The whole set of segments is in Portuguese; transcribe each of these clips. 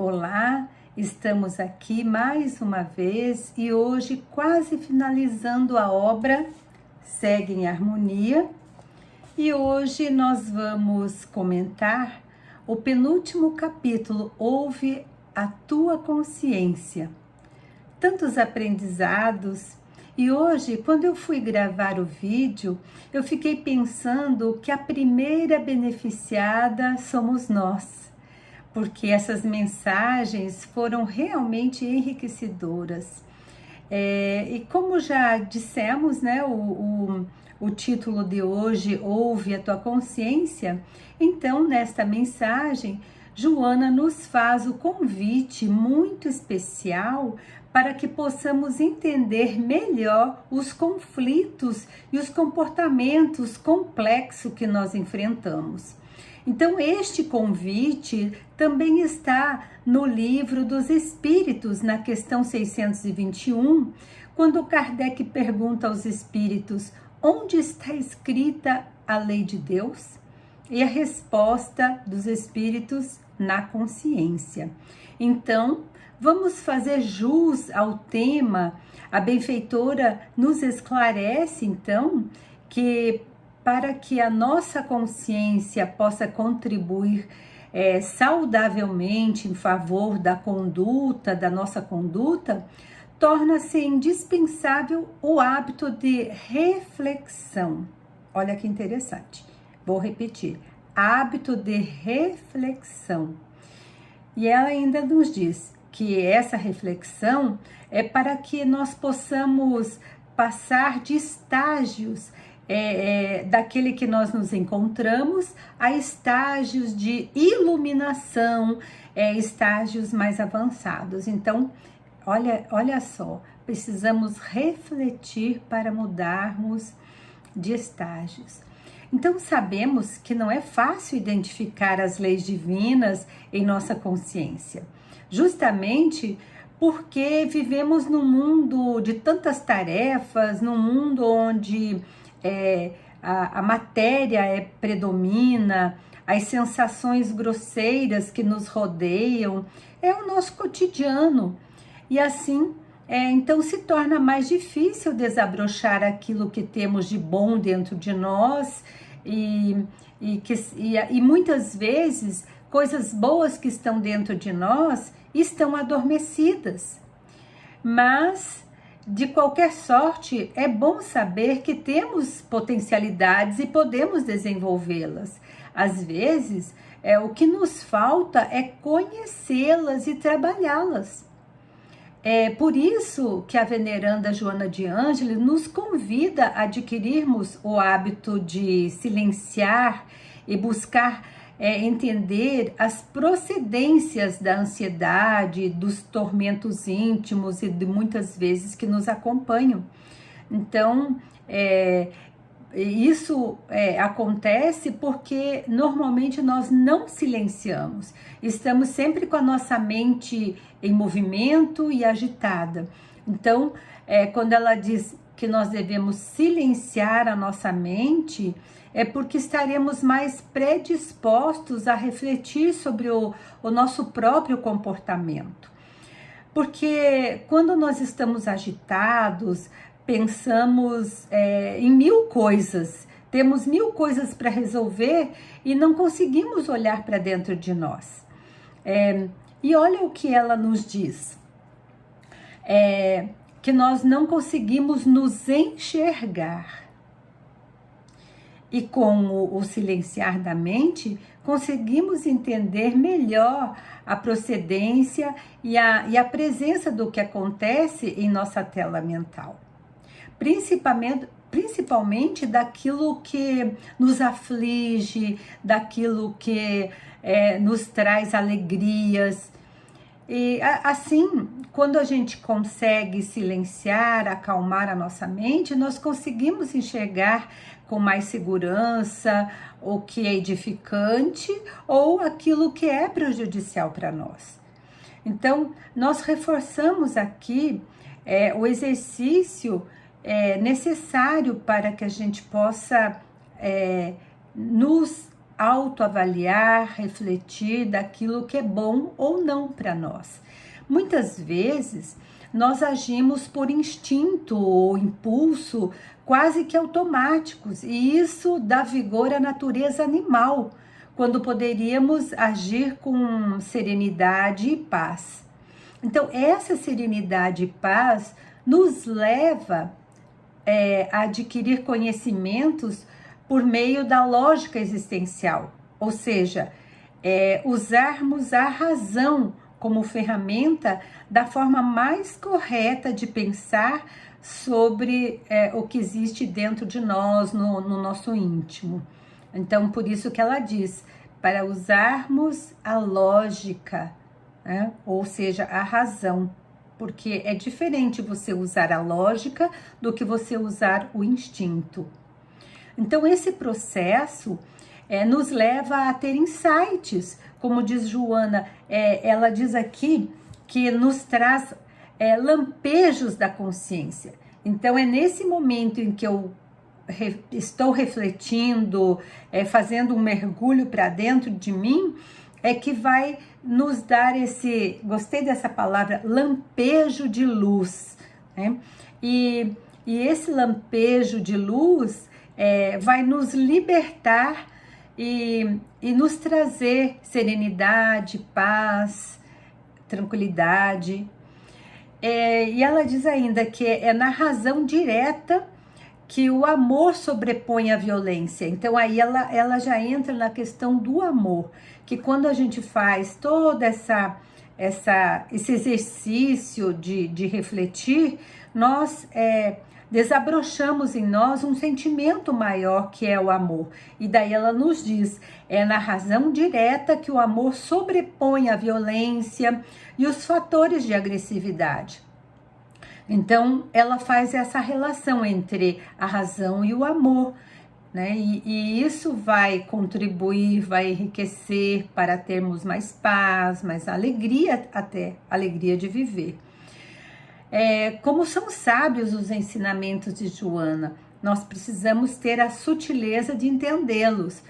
Olá, estamos aqui mais uma vez e hoje quase finalizando a obra Segue em Harmonia, e hoje nós vamos comentar o penúltimo capítulo, Ouve a Tua Consciência. Tantos aprendizados, e hoje, quando eu fui gravar o vídeo, eu fiquei pensando que a primeira beneficiada somos nós, porque essas mensagens foram realmente enriquecedoras. E como já dissemos, né, o título de hoje, Ouve a Tua Consciência, então nesta mensagem, Joana nos faz o convite muito especial para que possamos entender melhor os conflitos e os comportamentos complexos que nós enfrentamos. Então, este convite também está no Livro dos Espíritos, na questão 621, quando Kardec pergunta aos espíritos: onde está escrita a lei de Deus? E a resposta dos espíritos: na consciência. Então, vamos fazer jus ao tema. A benfeitora nos esclarece, então, que para que a nossa consciência possa contribuir saudavelmente em favor da conduta, da nossa conduta, torna-se indispensável o hábito de reflexão. Olha que interessante. Vou repetir. Hábito de reflexão. E ela ainda nos diz que essa reflexão é para que nós possamos passar de estágios daquele que nós nos encontramos a estágios de iluminação, estágios mais avançados. Então, olha só, precisamos refletir para mudarmos de estágios. Então, sabemos que não é fácil identificar as leis divinas em nossa consciência, justamente porque vivemos num mundo de tantas tarefas, num mundo onde a matéria predomina, as sensações grosseiras que nos rodeiam, é o nosso cotidiano. E assim, então se torna mais difícil desabrochar aquilo que temos de bom dentro de nós e muitas vezes coisas boas que estão dentro de nós estão adormecidas. Mas de qualquer sorte, é bom saber que temos potencialidades e podemos desenvolvê-las. Às vezes, o que nos falta é conhecê-las e trabalhá-las. É por isso que a veneranda Joana de Ângeles nos convida a adquirirmos o hábito de silenciar e buscar entender as procedências da ansiedade, dos tormentos íntimos e de muitas vezes que nos acompanham. Então, isso acontece porque normalmente nós não silenciamos, estamos sempre com a nossa mente em movimento e agitada. Então, quando ela diz que nós devemos silenciar a nossa mente, é porque estaremos mais predispostos a refletir sobre o nosso próprio comportamento. Porque quando nós estamos agitados, pensamos em mil coisas, temos mil coisas para resolver e não conseguimos olhar para dentro de nós. E olha o que ela nos diz, que nós não conseguimos nos enxergar. E com o silenciar da mente, conseguimos entender melhor a procedência e a presença do que acontece em nossa tela mental. Principalmente daquilo que nos aflige, daquilo que nos traz alegrias. E assim, quando a gente consegue silenciar, acalmar a nossa mente, nós conseguimos enxergar com mais segurança o que é edificante ou aquilo que é prejudicial para nós. Então, nós reforçamos aqui o exercício necessário para que a gente possa nos autoavaliar, refletir daquilo que é bom ou não para nós. Muitas vezes nós agimos por instinto ou impulso quase que automáticos, e isso dá vigor à natureza animal, quando poderíamos agir com serenidade e paz. Então, essa serenidade e paz nos leva a adquirir conhecimentos por meio da lógica existencial, ou seja, usarmos a razão como ferramenta da forma mais correta de pensar sobre o que existe dentro de nós, no nosso íntimo. Então, por isso que ela diz, para usarmos a lógica, né? Ou seja, a razão, porque é diferente você usar a lógica do que você usar o instinto. Então, esse processo nos leva a ter insights, como diz Joana, ela diz aqui que nos traz lampejos da consciência. Então, é nesse momento em que eu estou refletindo, fazendo um mergulho para dentro de mim, que vai nos dar gostei dessa palavra, lampejo de luz, né? E esse lampejo de luz vai nos libertar e nos trazer serenidade, paz, tranquilidade. E ela diz ainda que é na razão direta que o amor sobrepõe a violência. Então aí ela já entra na questão do amor, que quando a gente faz todo esse exercício de refletir, nós desabrochamos em nós um sentimento maior que é o amor. E daí ela nos diz, é na razão direta que o amor sobrepõe a violência e os fatores de agressividade. Então, ela faz essa relação entre a razão e o amor, né? E isso vai contribuir, vai enriquecer para termos mais paz, mais alegria, até alegria de viver. Como são sábios os ensinamentos de Joana, nós precisamos ter a sutileza de entendê-los,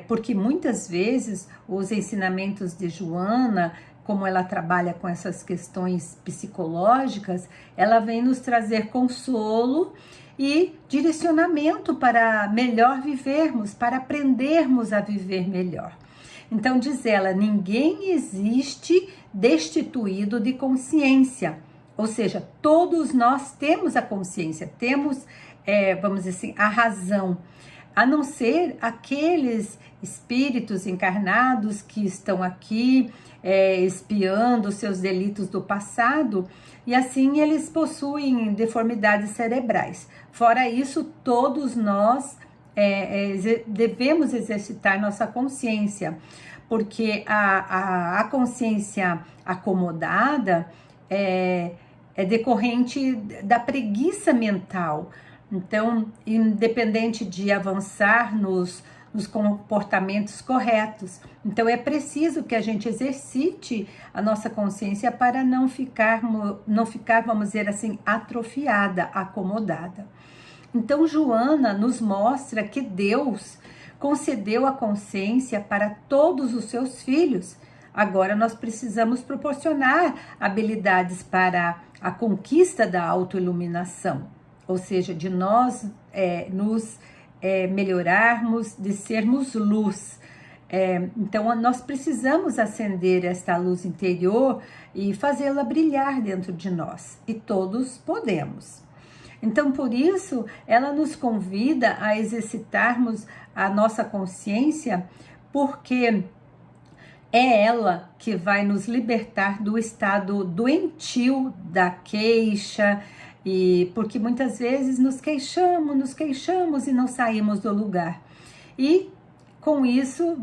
porque muitas vezes os ensinamentos de Joana, como ela trabalha com essas questões psicológicas, ela vem nos trazer consolo e direcionamento para melhor vivermos, para aprendermos a viver melhor. Então, diz ela, ninguém existe destituído de consciência. Ou seja, todos nós temos a consciência, temos, vamos dizer assim, a razão, a não ser aqueles espíritos encarnados que estão aqui espiando seus delitos do passado, e assim eles possuem deformidades cerebrais. Fora isso, todos nós devemos exercitar nossa consciência, porque a consciência acomodada é decorrente da preguiça mental. Então, independente de avançar nos comportamentos corretos. Então, é preciso que a gente exercite a nossa consciência para não ficar, vamos dizer assim, atrofiada, acomodada. Então, Joana nos mostra que Deus concedeu a consciência para todos os seus filhos. Agora, nós precisamos proporcionar habilidades para a conquista da autoiluminação, ou seja, de nós nos melhorarmos, de sermos luz. Então, nós precisamos acender esta luz interior e fazê-la brilhar dentro de nós, e todos podemos. Então, por isso, ela nos convida a exercitarmos a nossa consciência, porque é ela que vai nos libertar do estado doentio da queixa, e porque muitas vezes nos queixamos e não saímos do lugar. E com isso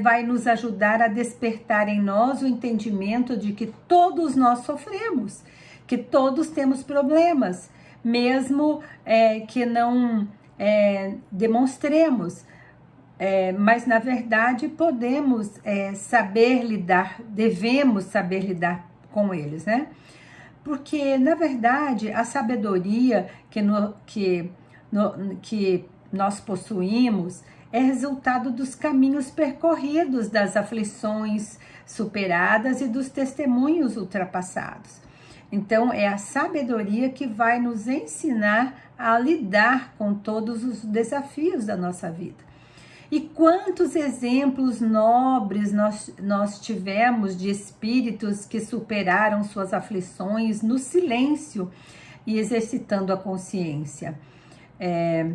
vai nos ajudar a despertar em nós o entendimento de que todos nós sofremos, que todos temos problemas, mesmo que não demonstremos. Mas na verdade podemos saber lidar, devemos saber lidar com eles, né? Porque na verdade a sabedoria que nós possuímos é resultado dos caminhos percorridos, das aflições superadas e dos testemunhos ultrapassados. Então, é a sabedoria que vai nos ensinar a lidar com todos os desafios da nossa vida. E quantos exemplos nobres nós tivemos de espíritos que superaram suas aflições no silêncio e exercitando a consciência. É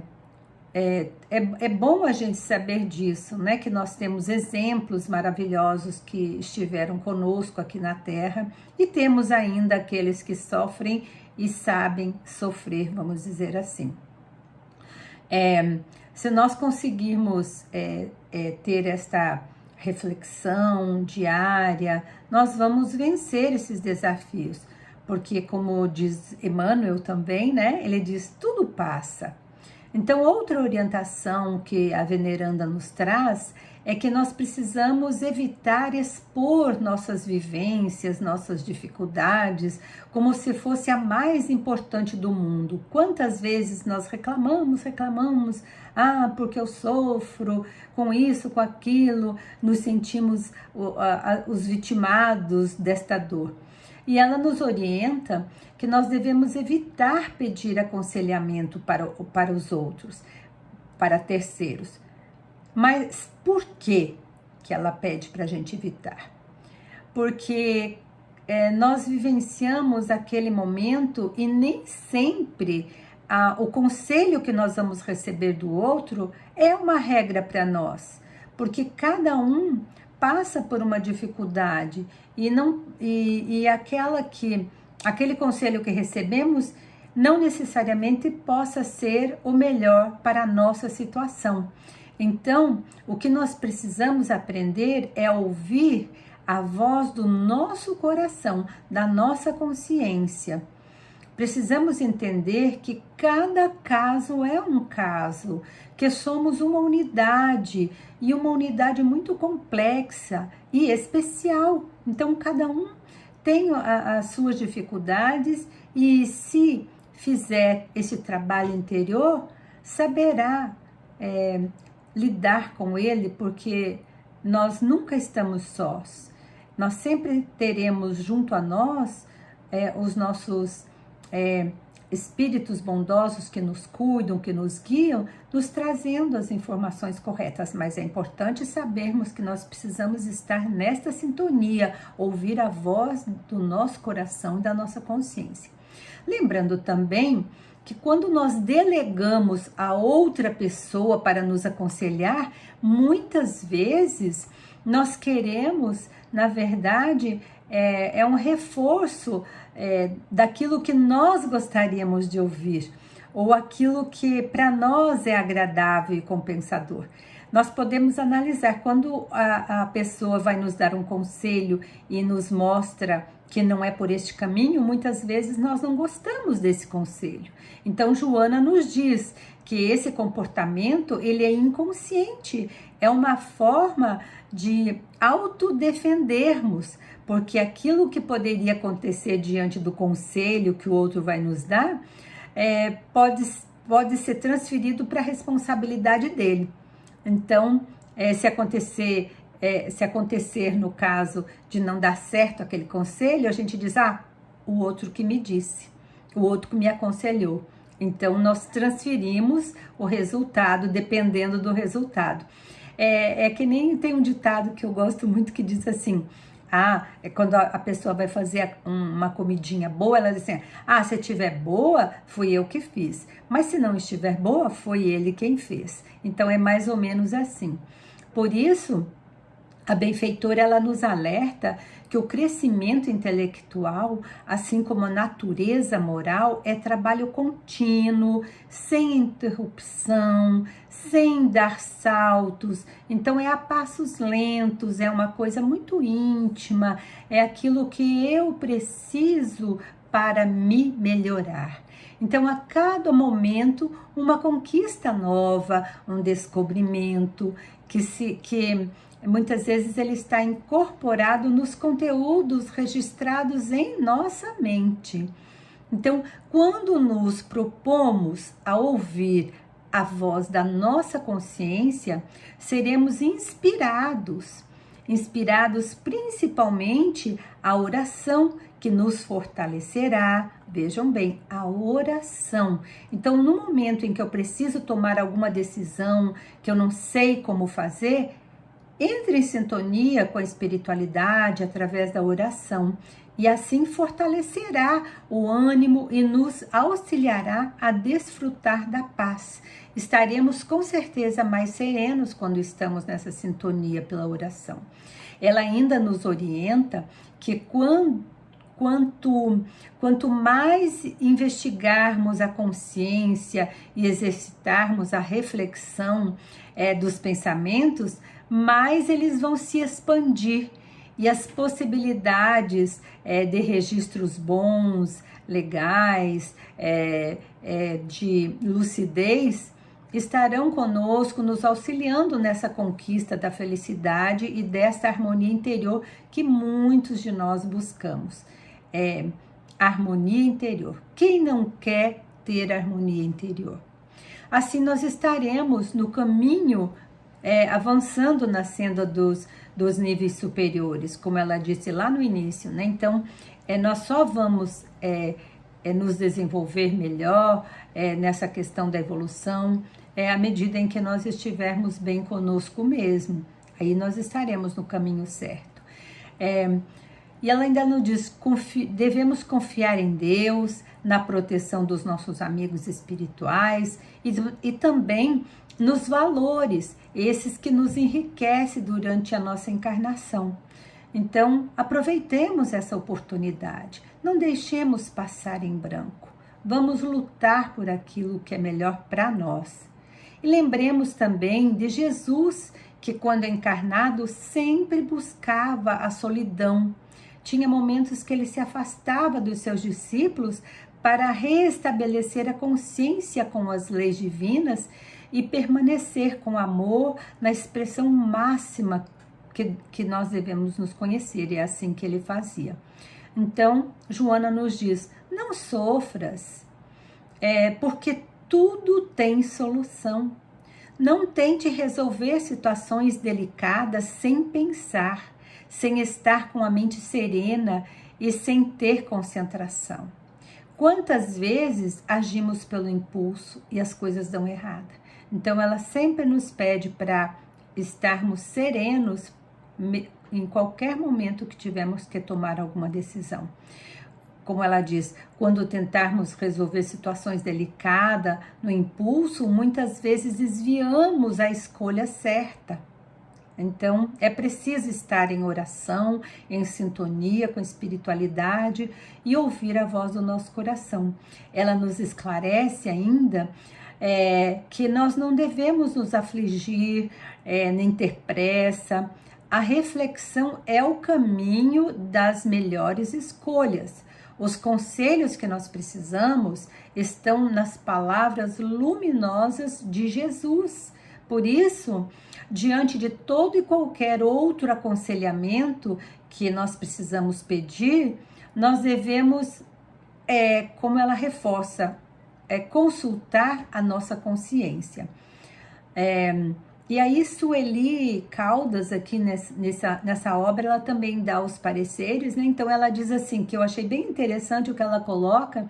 bom a gente saber disso, né? Que nós temos exemplos maravilhosos que estiveram conosco aqui na Terra e temos ainda aqueles que sofrem e sabem sofrer, vamos dizer assim. Se nós conseguirmos ter esta reflexão diária, nós vamos vencer esses desafios, porque como diz Emmanuel também, né? Ele diz, tudo passa. Então, outra orientação que a veneranda nos traz é que nós precisamos evitar expor nossas vivências, nossas dificuldades, como se fosse a mais importante do mundo. Quantas vezes nós reclamamos, porque eu sofro com isso, com aquilo, nos sentimos os vitimados desta dor. E ela nos orienta que nós devemos evitar pedir aconselhamento para os outros, para terceiros. Mas por que ela pede para a gente evitar? Porque nós vivenciamos aquele momento e nem sempre o conselho que nós vamos receber do outro é uma regra para nós, porque cada um passa por uma dificuldade e aquele conselho que recebemos não necessariamente possa ser o melhor para a nossa situação. Então, o que nós precisamos aprender é ouvir a voz do nosso coração, da nossa consciência. Precisamos entender que cada caso é um caso, que somos uma unidade e uma unidade muito complexa e especial. Então, cada um tem as suas dificuldades e se fizer esse trabalho interior, saberá lidar com ele, porque nós nunca estamos sós. Nós sempre teremos junto a nós os nossos espíritos bondosos que nos cuidam, que nos guiam, nos trazendo as informações corretas, mas é importante sabermos que nós precisamos estar nesta sintonia, ouvir a voz do nosso coração e da nossa consciência. Lembrando também que quando nós delegamos a outra pessoa para nos aconselhar, muitas vezes nós queremos, na verdade, um reforço daquilo que nós gostaríamos de ouvir, ou aquilo que para nós é agradável e compensador. Nós podemos analisar quando a pessoa vai nos dar um conselho e nos mostra que não é por este caminho, muitas vezes nós não gostamos desse conselho. Então, Joana nos diz que esse comportamento ele é inconsciente, é uma forma de autodefendermos, porque aquilo que poderia acontecer diante do conselho que o outro vai nos dar, pode ser transferido para a responsabilidade dele. Então, se acontecer no caso de não dar certo aquele conselho, a gente diz, o outro que me disse, o outro que me aconselhou. Então, nós transferimos o resultado dependendo do resultado. É que nem tem um ditado que eu gosto muito que diz assim, quando a pessoa vai fazer uma comidinha boa, ela diz assim, se estiver boa, fui eu que fiz. Mas se não estiver boa, foi ele quem fez. Então, é mais ou menos assim. Por isso, a benfeitora, ela nos alerta que o crescimento intelectual, assim como a natureza moral, é trabalho contínuo, sem interrupção, sem dar saltos. Então, é a passos lentos, é uma coisa muito íntima, é aquilo que eu preciso para me melhorar. Então, a cada momento, uma conquista nova, um descobrimento que muitas vezes ele está incorporado nos conteúdos registrados em nossa mente. Então, quando nos propomos a ouvir a voz da nossa consciência, seremos inspirados principalmente a oração que nos fortalecerá. Vejam bem, a oração. Então, no momento em que eu preciso tomar alguma decisão que eu não sei como fazer, entre em sintonia com a espiritualidade através da oração e assim fortalecerá o ânimo e nos auxiliará a desfrutar da paz. Estaremos com certeza mais serenos quando estamos nessa sintonia pela oração. Ela ainda nos orienta que quanto mais investigarmos a consciência e exercitarmos a reflexão dos pensamentos, mais eles vão se expandir e as possibilidades de registros bons, legais, de lucidez, estarão conosco, nos auxiliando nessa conquista da felicidade e dessa harmonia interior que muitos de nós buscamos. Harmonia interior. Quem não quer ter harmonia interior? Assim nós estaremos no caminho, avançando na senda dos níveis superiores, como ela disse lá no início, né? Então, nós só vamos nos desenvolver melhor nessa questão da evolução à medida em que nós estivermos bem conosco mesmo. Aí nós estaremos no caminho certo. E ela ainda nos diz, devemos confiar em Deus, na proteção dos nossos amigos espirituais e também nos valores, esses que nos enriquecem durante a nossa encarnação. Então, aproveitemos essa oportunidade, não deixemos passar em branco. Vamos lutar por aquilo que é melhor para nós. E lembremos também de Jesus, que quando encarnado sempre buscava a solidão. Tinha momentos que ele se afastava dos seus discípulos para restabelecer a consciência com as leis divinas e permanecer com amor na expressão máxima que nós devemos nos conhecer. E é assim que ele fazia. Então, Joana nos diz, não sofras, porque tudo tem solução. Não tente resolver situações delicadas sem pensar, sem estar com a mente serena e sem ter concentração. Quantas vezes agimos pelo impulso e as coisas dão errado? Então, ela sempre nos pede para estarmos serenos em qualquer momento que tivermos que tomar alguma decisão. Como ela diz, quando tentarmos resolver situações delicadas no impulso, muitas vezes desviamos a escolha certa. Então, é preciso estar em oração, em sintonia com a espiritualidade e ouvir a voz do nosso coração. Ela nos esclarece ainda que nós não devemos nos afligir, nem ter pressa. A reflexão é o caminho das melhores escolhas. Os conselhos que nós precisamos estão nas palavras luminosas de Jesus. Por isso, diante de todo e qualquer outro aconselhamento que nós precisamos pedir, nós devemos, como ela reforça, consultar a nossa consciência. E aí Sueli Caldas, aqui nessa obra, ela também dá os pareceres, né? Então ela diz assim, que eu achei bem interessante o que ela coloca,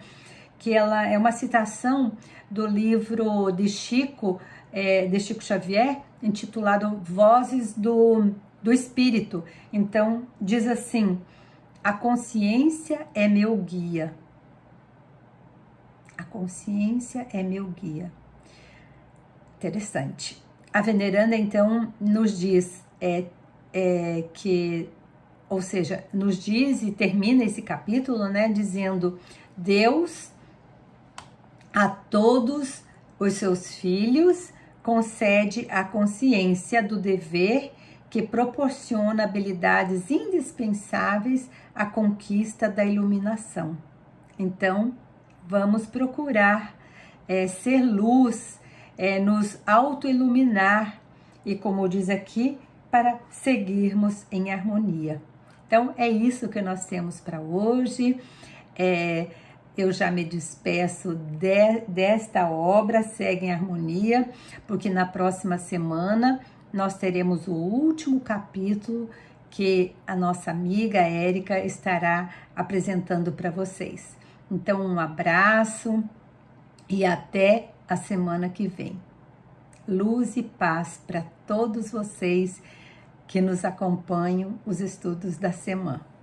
que ela é uma citação do livro de Chico Xavier, intitulado Vozes do Espírito. Então diz assim, a consciência é meu guia. A consciência é meu guia. Interessante. A veneranda, então, nos diz ou seja, nos diz e termina esse capítulo, né, dizendo, Deus a todos os seus filhos concede a consciência do dever que proporciona habilidades indispensáveis à conquista da iluminação. Então, vamos procurar ser luz, nos auto-iluminar e, como diz aqui, para seguirmos em harmonia. Então, é isso que nós temos para hoje. eu já me despeço desta obra, Segue em Harmonia, porque na próxima semana nós teremos o último capítulo que a nossa amiga Érica estará apresentando para vocês. Então, um abraço e até a semana que vem. Luz e paz para todos vocês que nos acompanham os estudos da semana.